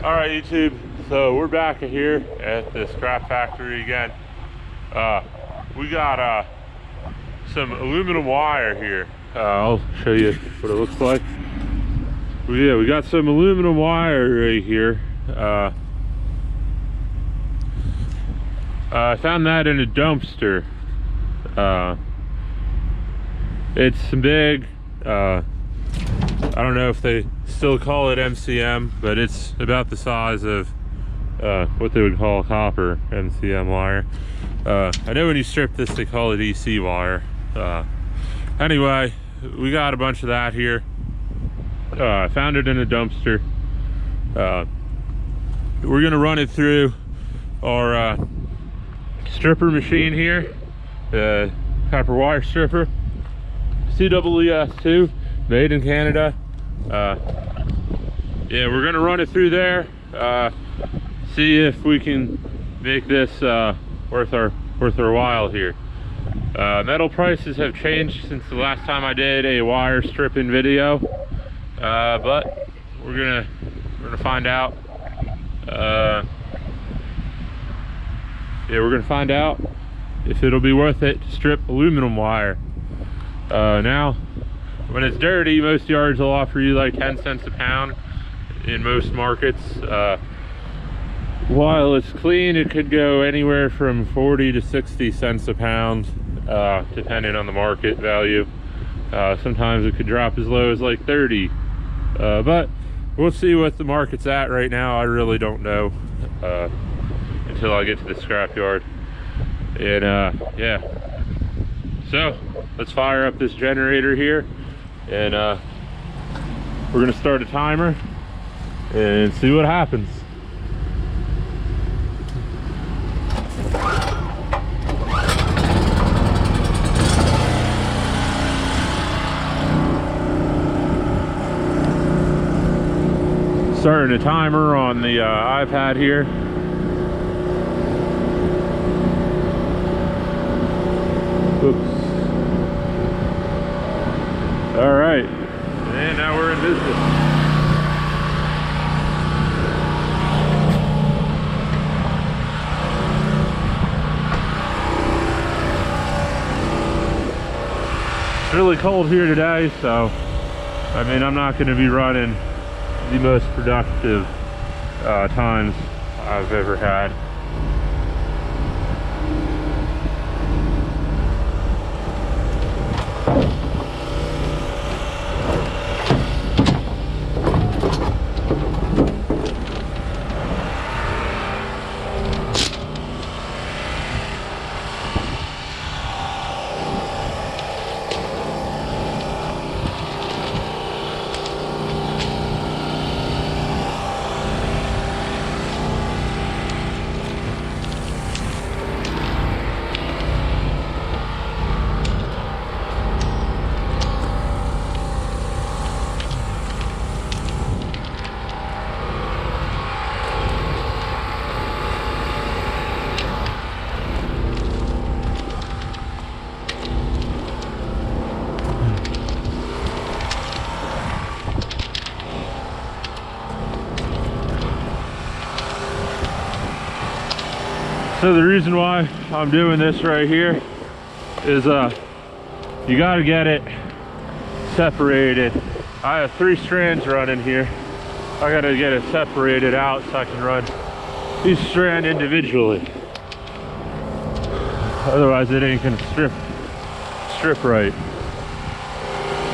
All right, YouTube. So we're back here at the scrap factory again. We got some aluminum wire here. I'll show you what it looks like. Yeah, we got some aluminum wire right here. I found that in a dumpster. It's big. I don't know if they still call it MCM, but it's about the size of what they would call copper MCM wire. I know when you strip this, they call it EC wire. Anyway, we got a bunch of that here. I found it in a dumpster. We're gonna run it through our stripper machine here, copper wire stripper, CWES2, made in Canada. Yeah, we're gonna run it through there, see if we can make this worth our while here. Metal prices have changed since the last time I did a wire stripping video, but we're gonna find out. Yeah, we're gonna find out if it'll be worth it to strip aluminum wire. Now, when it's dirty, most yards will offer you like 10 cents a pound in most markets. While it's clean, it could go anywhere from 40 to 60 cents a pound, depending on the market value. Sometimes it could drop as low as like 30, but we'll see what the market's at right now. I really don't know until I get to the scrap yard. And yeah, so let's fire up this generator here, and we're gonna start a timer and see what happens. Starting a timer on the iPad here. Oops. All right, and now we're in business. It's really cold here today, so I mean, I'm not going to be running the most productive times I've ever had. So the reason why I'm doing this right here is you got to get it separated. I have 3 strands running here. I got to get it separated out so I can run each strand individually. Otherwise it ain't gonna strip right,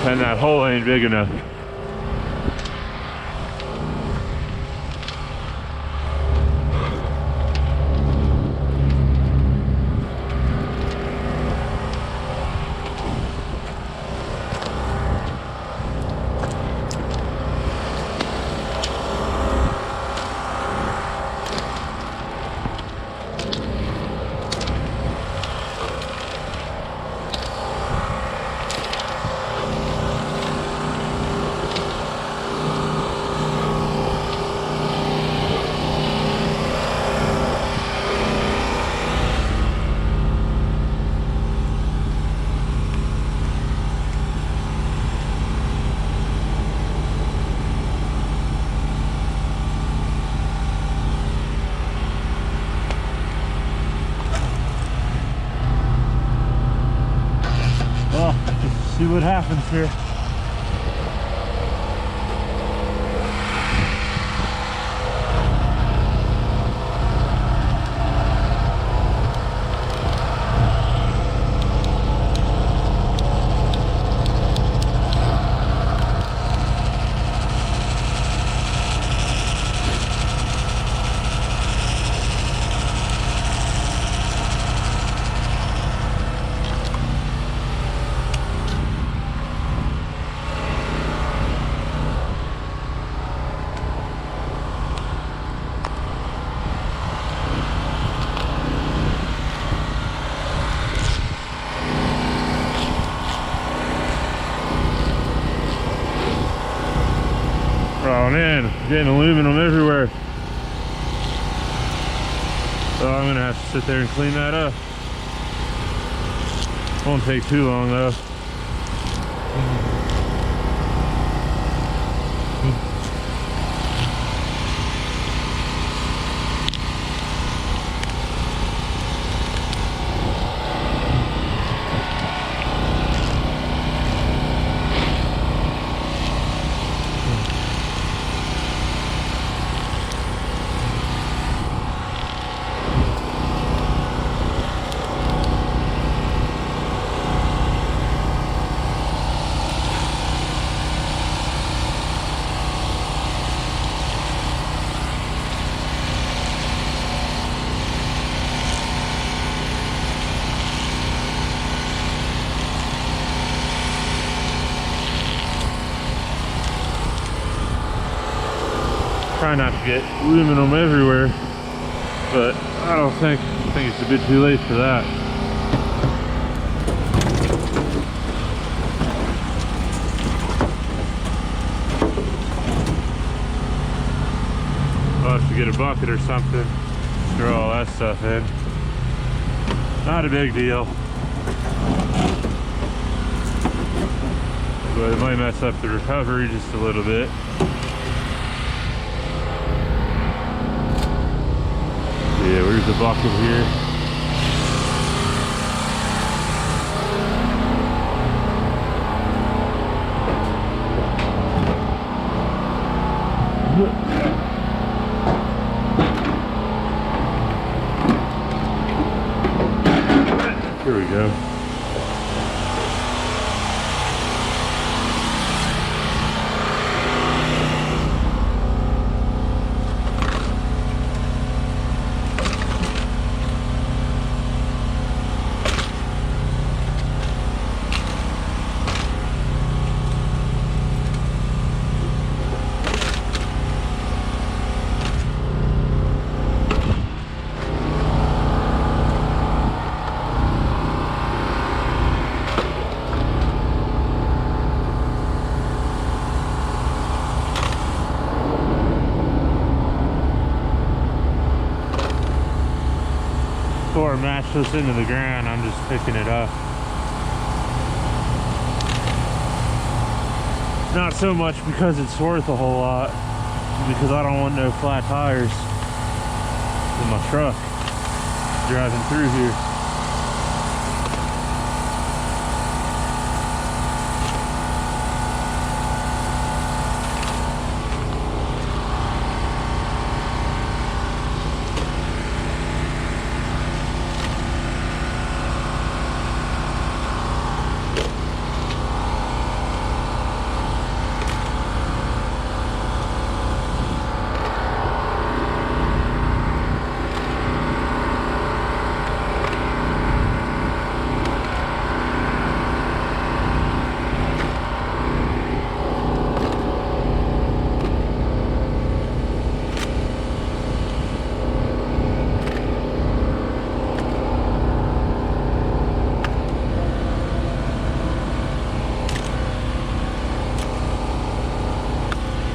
and that hole ain't big enough. what happens here. Oh man, getting aluminum everywhere. So I'm gonna have to sit there and clean that up. Won't take too long though. Try not to get aluminum everywhere, but I think it's a bit too late for that. I'll have to get a bucket or something, throw all that stuff in. Not a big deal, but it might mess up the recovery just a little bit. Yeah, where's the bucket here? Here we go. Before I match this into the ground, I'm just picking it up. Not so much because it's worth a whole lot, because I don't want no flat tires in my truck driving through here.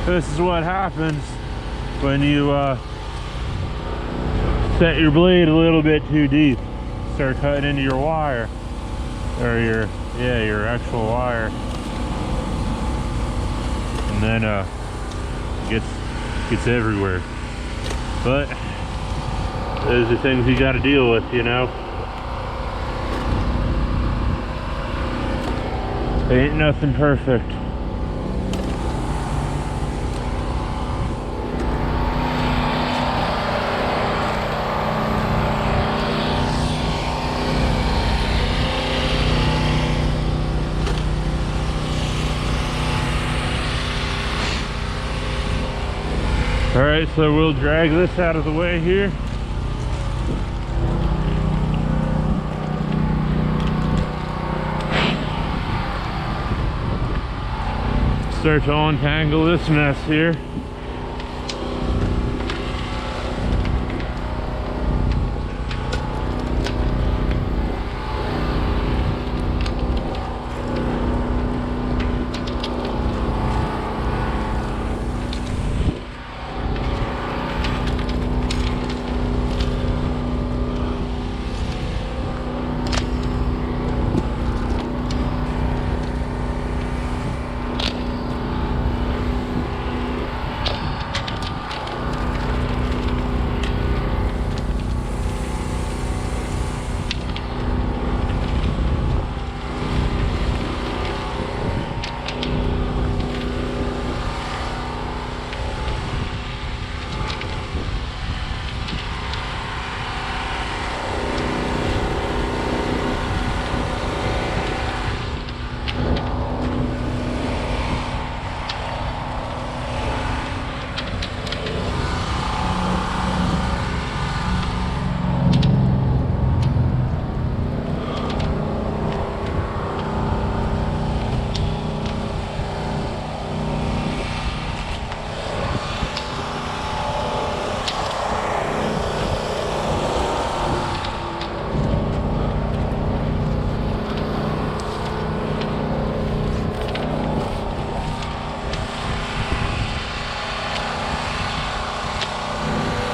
This is what happens when you set your blade a little bit too deep. Start cutting into your wire, or your actual wire, and then gets everywhere. But those are things you got to deal with, you know. Ain't nothing perfect. All right, so we'll drag this out of the way here. Start to untangle this mess here.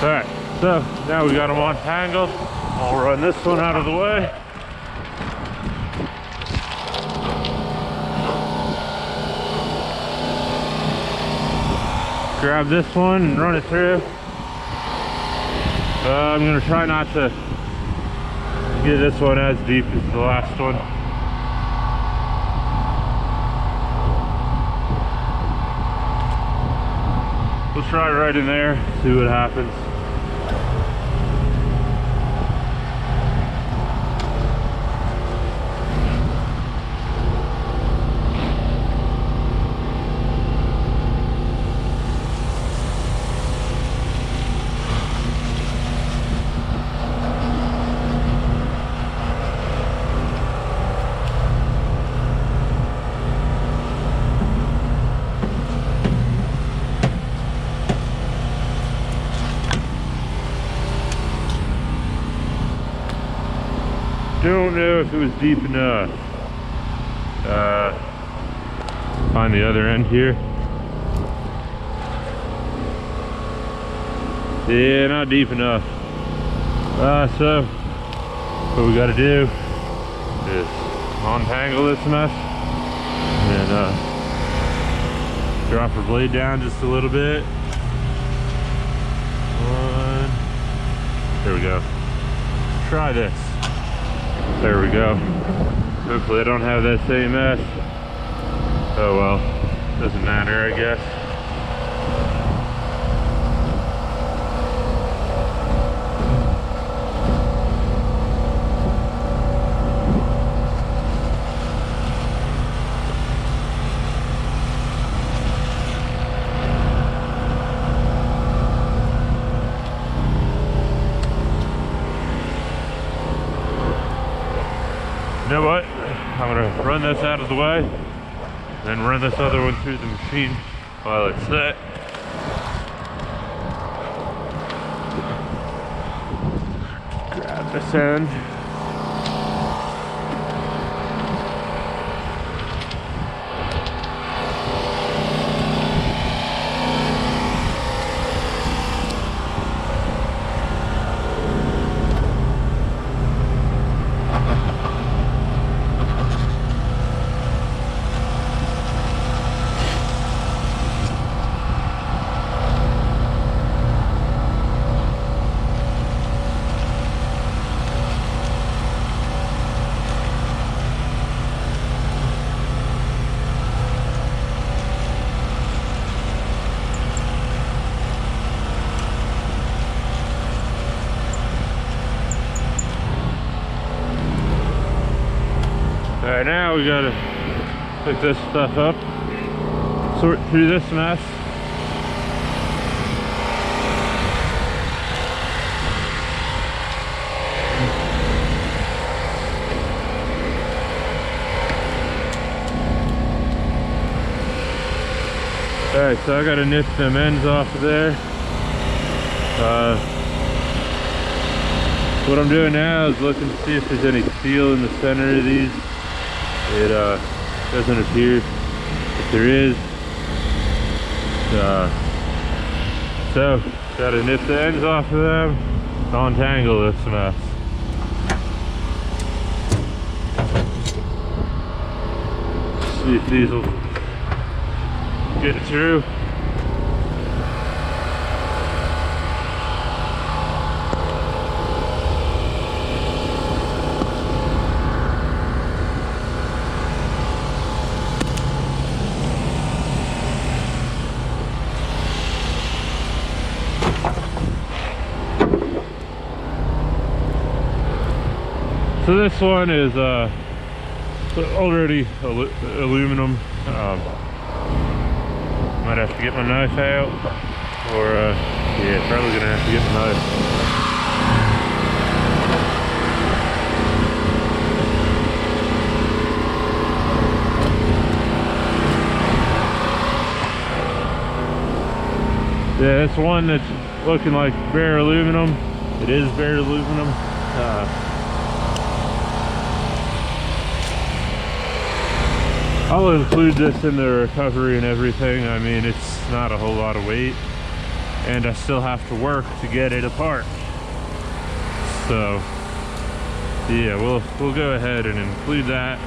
Alright, so now we got them untangled. I'll run this one out of the way. Grab this one and run it through. I'm going to try not to get this one as deep as the last one. We'll try right in there, see what happens. Don't know if it was deep enough. Find the other end here. Yeah, not deep enough. So what we gotta do is untangle this mess and drop our blade down just a little bit. One. There we go. Try this. There we go. Hopefully I don't have that same mess. Oh well, doesn't matter, I guess. You know what? I'm gonna run this out of the way, then run this other one through the machine while it's set. Grab this end. Alright, now we gotta pick this stuff up, sort through this mess. Alright, so I gotta nip them ends off of there. What I'm doing now is looking to see if there's any steel in the center of these. It doesn't appear. If there is, so gotta nip the ends off of them to untangle this mess. See if these will get it through. So this one is already aluminum. Might have to get my knife out, or yeah, probably gonna have to get my knife. Yeah, this one that's looking like bare aluminum. It is bare aluminum. I'll include this in the recovery and everything. I mean, it's not a whole lot of weight, and I still have to work to get it apart. So yeah, we'll go ahead and include that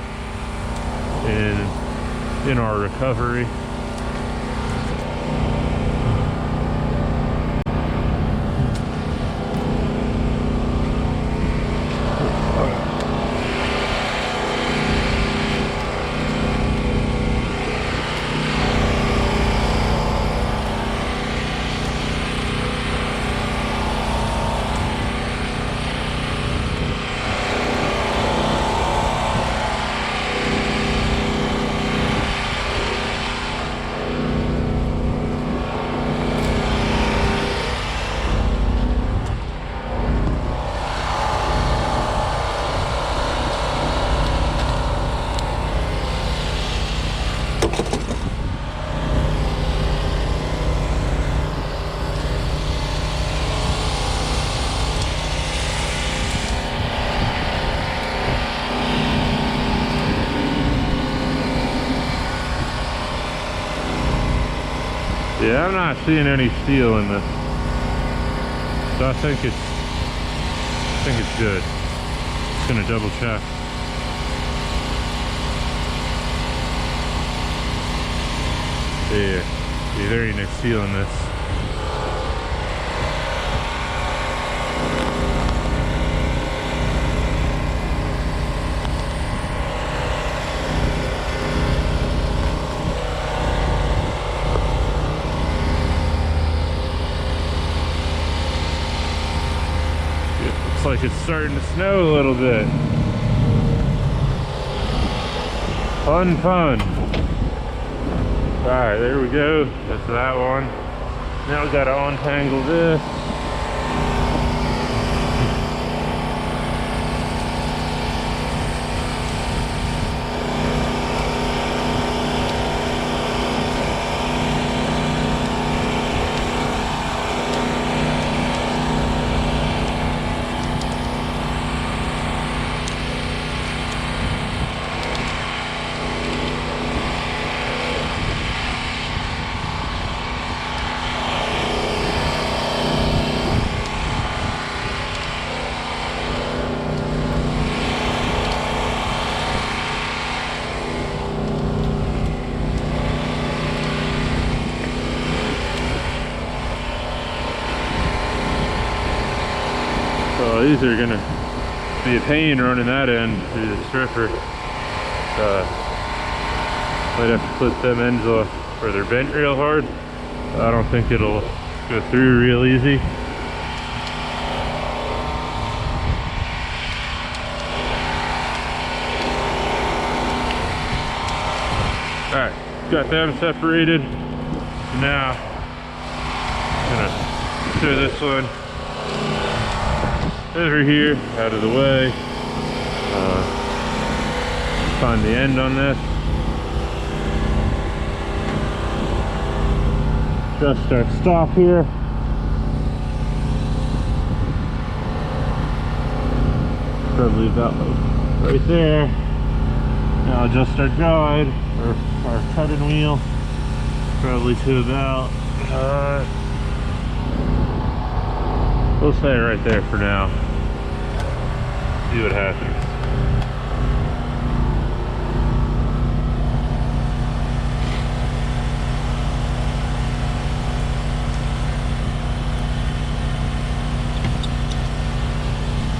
in our recovery. Yeah, I'm not seeing any steel in this, so I think it's good. Just gonna double check. Yeah, there ain't no steel in this. Like it's starting to snow a little bit. Fun. Alright, there we go. That's that one. Now we gotta untangle this. So these are gonna be a pain running that end through the stripper. Might have to clip them ends off where they're bent real hard. I don't think it'll go through real easy. got them separated. Now, I'm gonna throw this one over here, out of the way. Find the end on this. Just our stop here. Probably about right there. Now adjust our guide, or our cutting wheel, probably to about, we'll say right there for now. See what happens.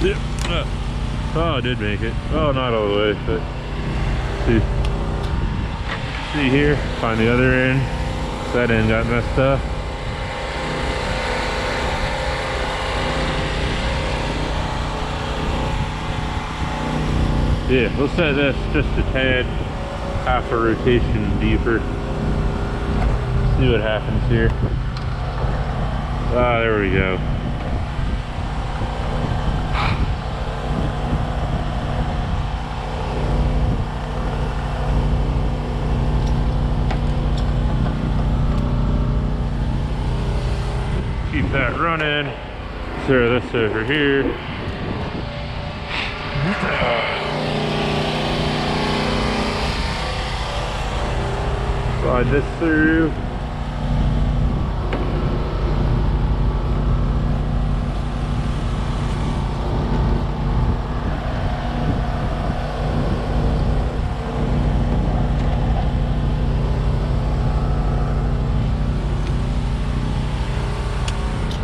Yep. Oh, I did make it. Oh, not all the way, but see here, find the other end. That end got messed up. Yeah, we'll set this just a tad, half a rotation deeper. See what happens here. Ah, there we go. Keep that running. Throw this over here. Slide this through.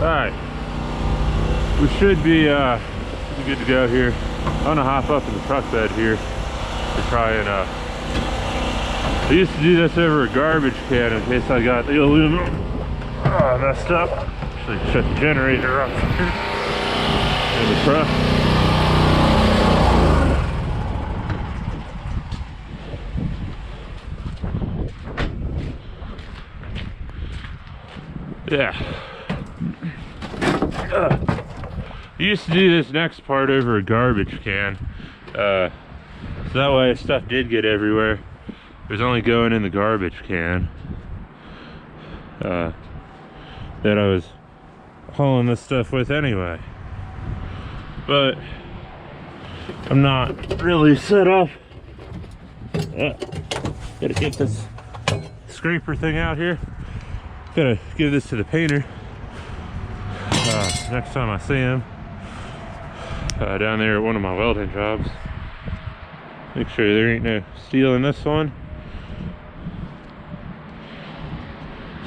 Alright, we should be good to go here. I'm gonna hop up in the truck bed here to try and I used to do this over a garbage can in case I got the aluminum messed up. Actually shut the generator off in the truck. Yeah. I used to do this next part over a garbage can, so that way if stuff did get everywhere, it was only going in the garbage can that I was hauling this stuff with anyway. But I'm not really set up. Gotta get this scraper thing out here. Gotta give this to the painter next time I see him down there at one of my welding jobs. Make sure there ain't no steel in this one.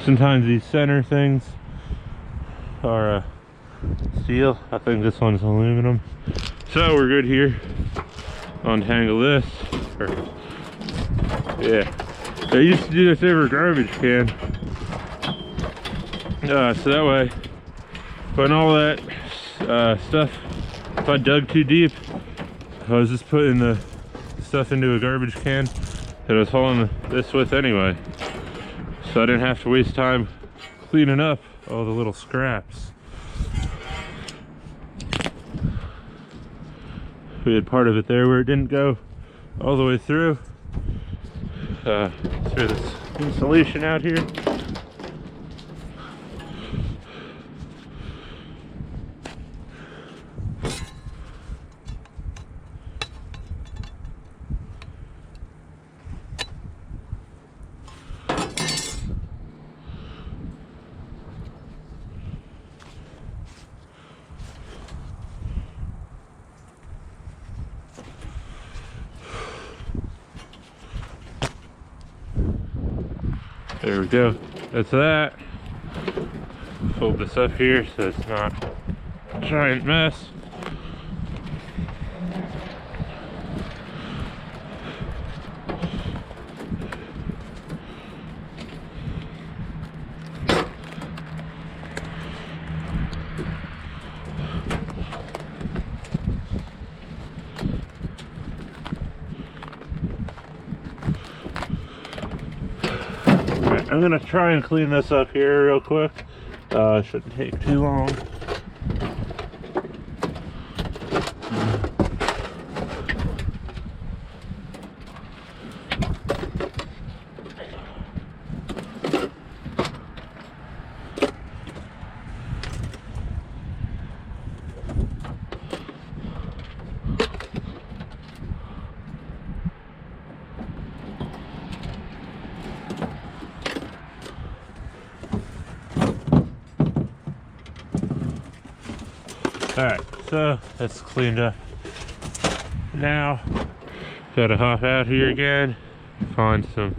Sometimes these center things are steel. I think this one's aluminum. So we're good here. Untangle this. Yeah, I used to do this over a garbage can. So that way, putting all that stuff, if I dug too deep, I was just putting the stuff into a garbage can that I was hauling this with anyway. So I didn't have to waste time cleaning up all the little scraps. We had part of it there where it didn't go all the way through. Throw this insulation out here. There we go. That's that. Fold this up here so it's not a giant mess. I'm gonna try and clean this up here real quick. Shouldn't take too long. Alright, so that's cleaned up. Now, gotta hop out here again, find some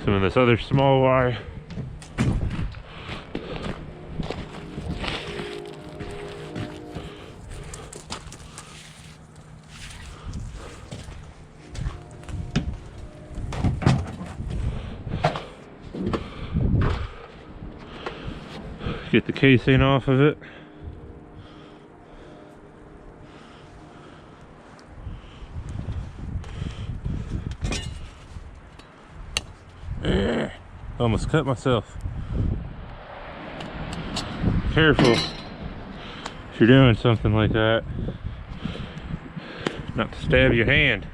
of this other small wire. Get the casing off of it. Almost cut myself. Careful if you're doing something like that, not to stab your hand.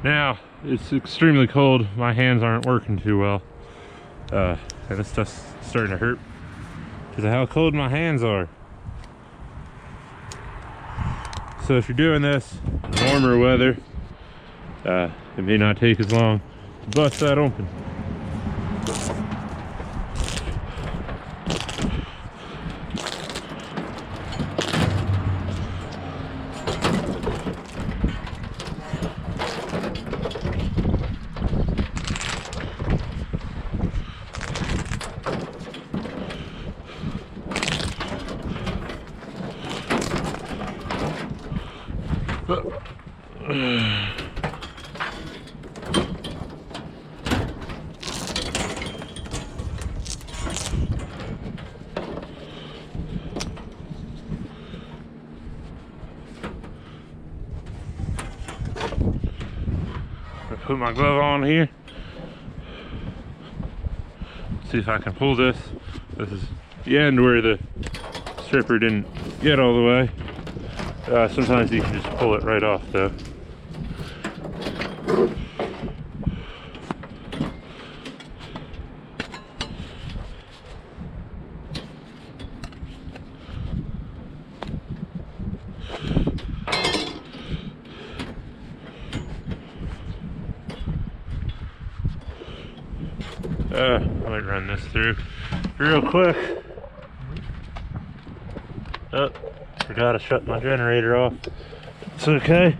Now, it's extremely cold. My hands aren't working too well. And this stuff's starting to hurt because of how cold my hands are. So if you're doing this in warmer weather, it may not take as long to bust that open. Put my glove on here. See if I can pull this. This is the end where the stripper didn't get all the way. Sometimes you can just pull it right off though. I might run this through real quick. Oh, forgot to shut my generator off. It's okay.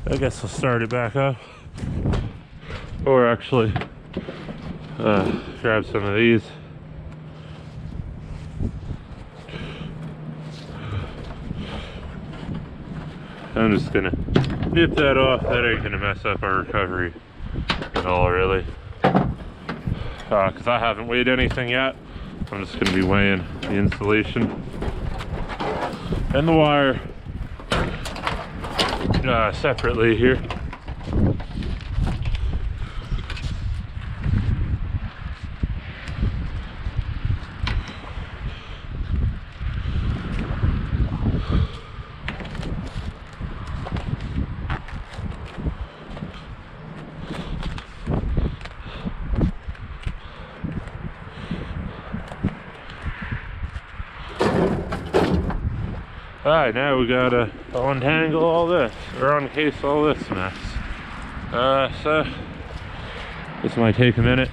I guess I'll start it back up. Or actually, grab some of these. I'm just gonna nip that off. That ain't gonna mess up our recovery at all, really. Because I haven't weighed anything yet. I'm just gonna be weighing the insulation and the wire separately here. Alright, now we gotta untangle all this, or uncase all this mess. So this might take a minute.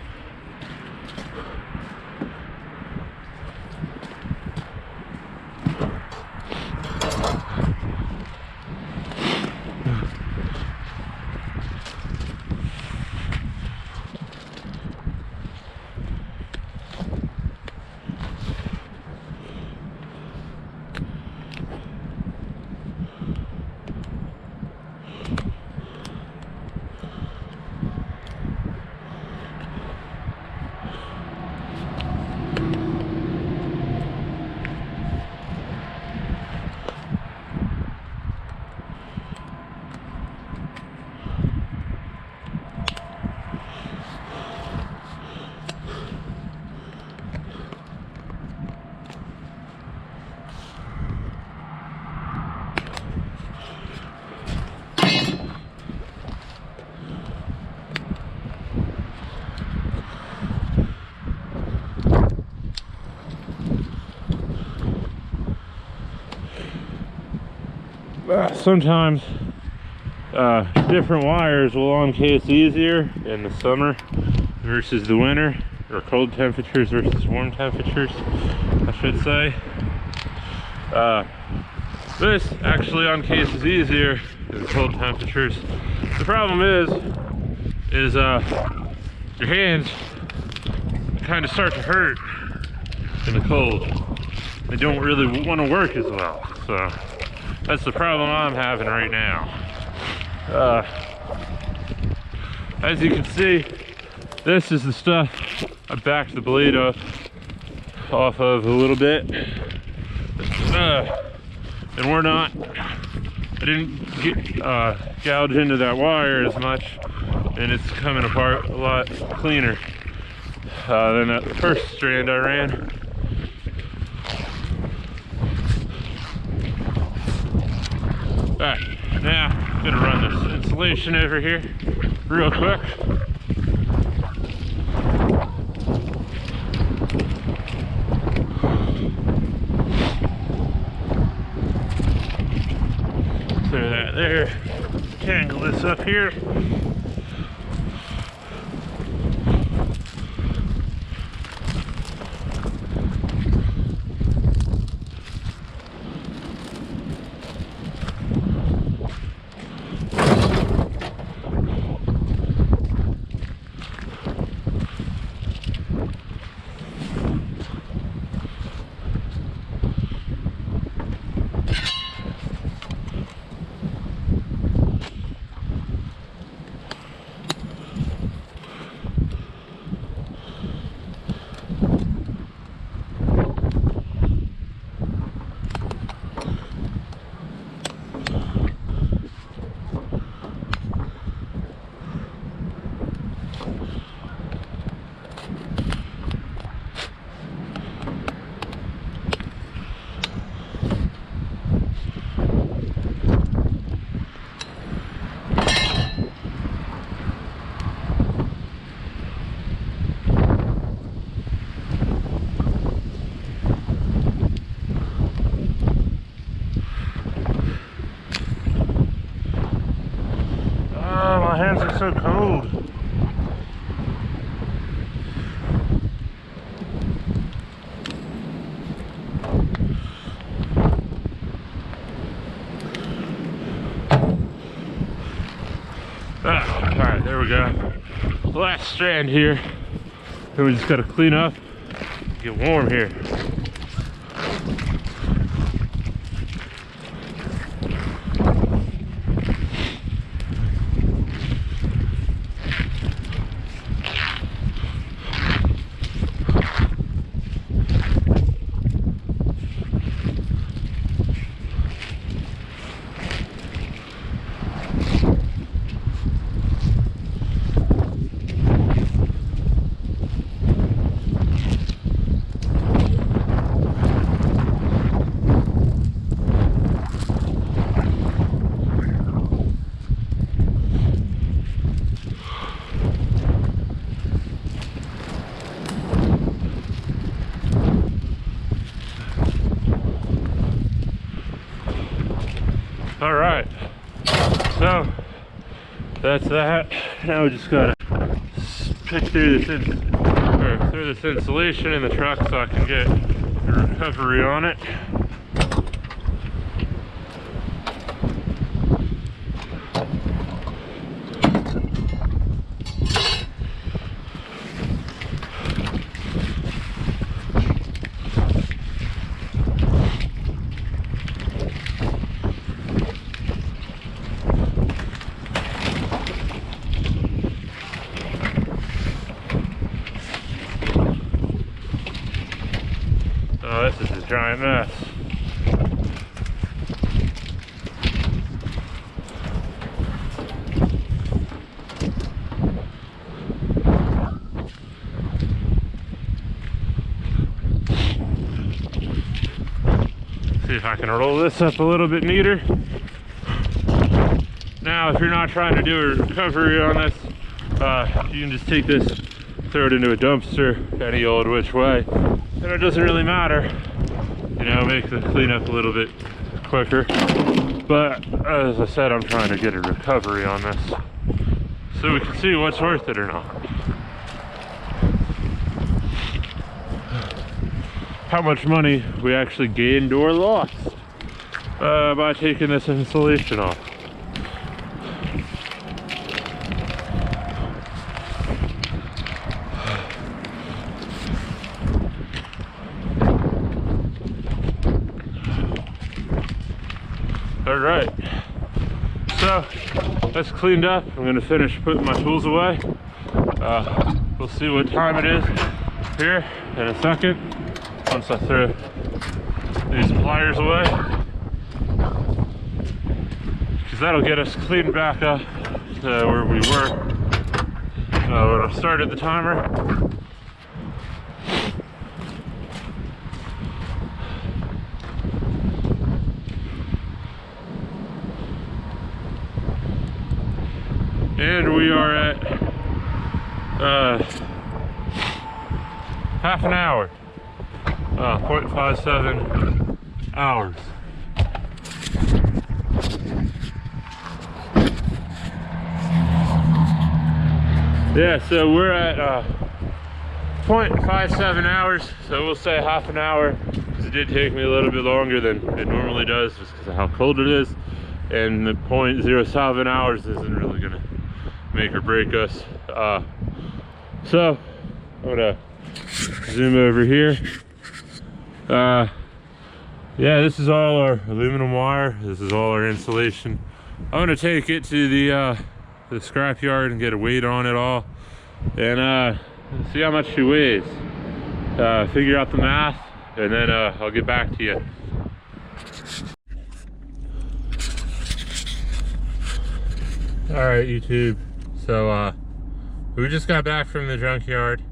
sometimes different wires will uncase easier in the summer versus the winter, or cold temperatures versus warm temperatures, I should say. This actually uncases easier in cold temperatures. The problem is your hands kind of start to hurt in the cold. They don't really want to work as well, so that's the problem I'm having right now. As you can see, this is the stuff I backed the blade off of a little bit, and I didn't get gouge into that wire as much, and it's coming apart a lot cleaner than that first strand I ran. Alright, now I'm gonna run this insulation over here real quick. Throw that there, tangle this up here. My hands are so cold. Alright, there we go. The last strand here. Then we just gotta clean up, get warm here. All right, so that's that. Now we just gotta pick through this insulation in the truck so I can get the recovery on it. Oh, this is a giant mess. See if I can roll this up a little bit neater. Now, if you're not trying to do a recovery on this, you can just take this, throw it into a dumpster any old which way. And it doesn't really matter, you know, make the cleanup a little bit quicker. But as I said, I'm trying to get a recovery on this so we can see what's worth it or not. How much money we actually gained or lost by taking this insulation off. All right, so that's cleaned up. I'm gonna finish putting my tools away. We'll see what time it is here in a second once I throw these pliers away, because that'll get us cleaned back up to where we were when I started the timer. And we are at half an hour, 0.57 hours. Yeah, so we're at 0.57 hours, so we'll say half an hour, because it did take me a little bit longer than it normally does, just because of how cold it is, and the 0.07 hours isn't really gonna make or break us. So I'm gonna zoom over here. Yeah, this is all our aluminum wire. This is all our insulation. I'm gonna take it to the scrap yard and get a weight on it all, and see how much she weighs. Figure out the math, and then I'll get back to you. All right, YouTube. So we just got back from the junkyard.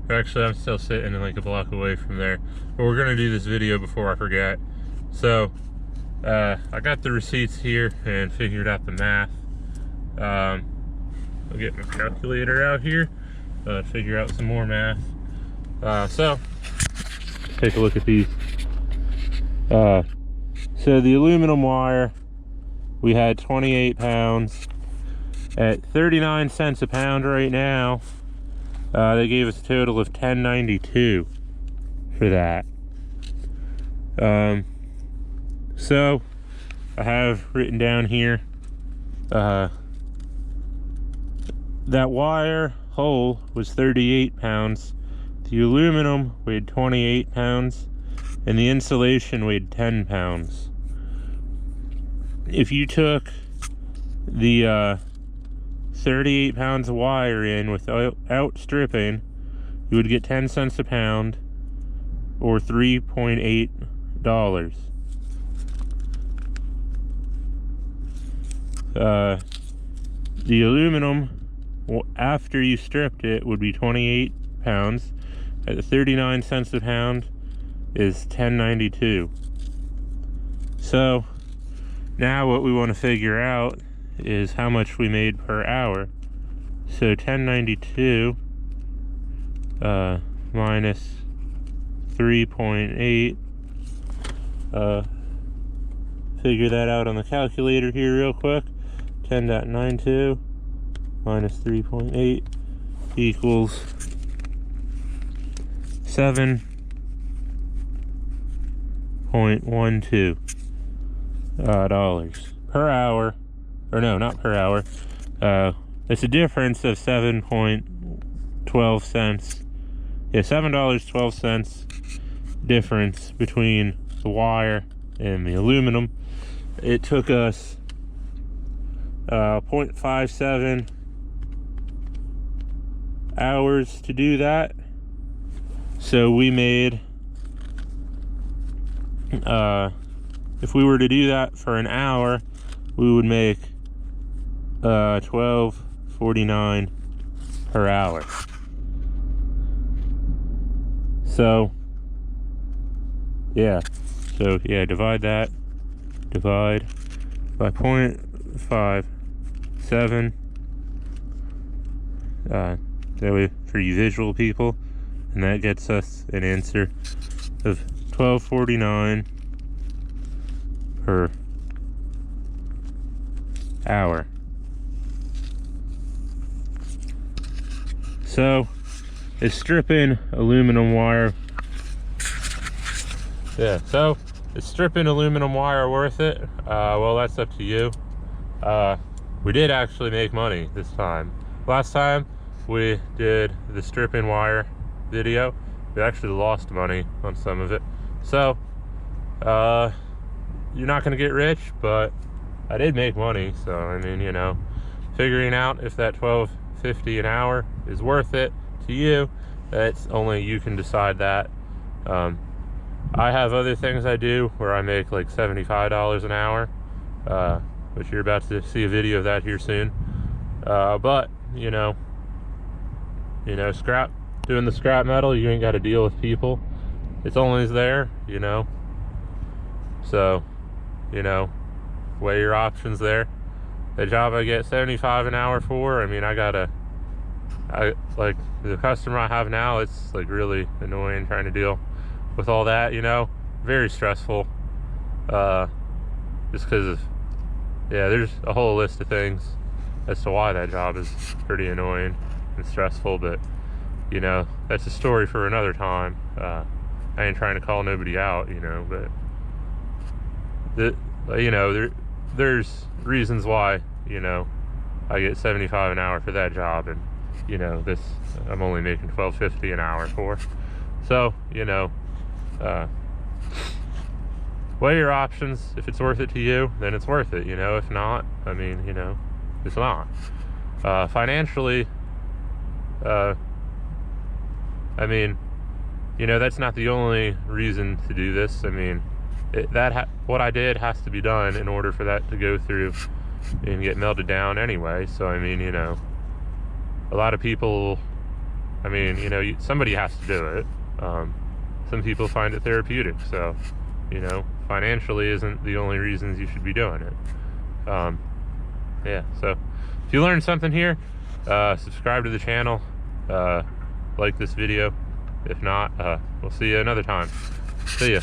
Actually, I'm still sitting like a block away from there, but we're gonna do this video before I forget. So I got the receipts here and figured out the math. I'll get my calculator out here, figure out some more math. So take a look at these. So the aluminum wire, we had 28 pounds. At 39 cents a pound right now, they gave us a total of $10.92 for that. So I have written down here, that wire whole was 38 pounds, the aluminum weighed 28 pounds, and the insulation weighed 10 pounds. If you took the 38 pounds of wire in without stripping, you would get 10 cents a pound, or $3.8. The aluminum, after you stripped it, would be 28 pounds. At 39 cents a pound is $10.92. So now what we want to figure out is how much we made per hour. So $10.92 minus 3.8, figure that out on the calculator here real quick. 10.92 minus 3.8 equals $7.12 dollars per hour. Or no, not per hour. It's a difference of 7.12 cents. Yeah, $7.12 difference between the wire and the aluminum. It took us 0.57 hours to do that. So we made, if we were to do that for an hour, we would make $12.49 per hour. So yeah, divide by 0.57, that way for you visual people, and that gets us an answer of $12.49 per hour. So is stripping aluminum wire, so is stripping aluminum wire worth it? Well, that's up to you. We did actually make money this time. Last time we did the stripping wire video, we actually lost money on some of it. So you're not gonna get rich, but I did make money. So I mean, you know, figuring out if that $12.50 an hour is worth it to you, that's only you can decide that. I have other things I do where I make like $75 an hour, which you're about to see a video of that here soon. But you know, doing the scrap metal, you ain't got to deal with people. It's always there, you know. So, you know, weigh your options there. The job I get $75 an hour for, I mean, like the customer I have now, it's like really annoying trying to deal with all that, you know. Very stressful. Just because of, yeah, there's a whole list of things as to why that job is pretty annoying and stressful, but you know, that's a story for another time. I ain't trying to call nobody out, you know, but you know, there's reasons why, you know, I get $75 an hour for that job, and you know, this I'm only making $12.50 an hour for. So, you know, weigh your options. If it's worth it to you, then it's worth it, you know. If not, I mean, you know, it's not. Financially, I mean, you know, that's not the only reason to do this. I mean, what I did has to be done in order for that to go through and get melted down anyway. So I mean, you know, a lot of people, I mean, you know, somebody has to do it. Some people find it therapeutic, so you know, financially isn't the only reasons you should be doing it. Yeah, so if you learned something here, subscribe to the channel, like this video. If not, we'll see you another time. See ya.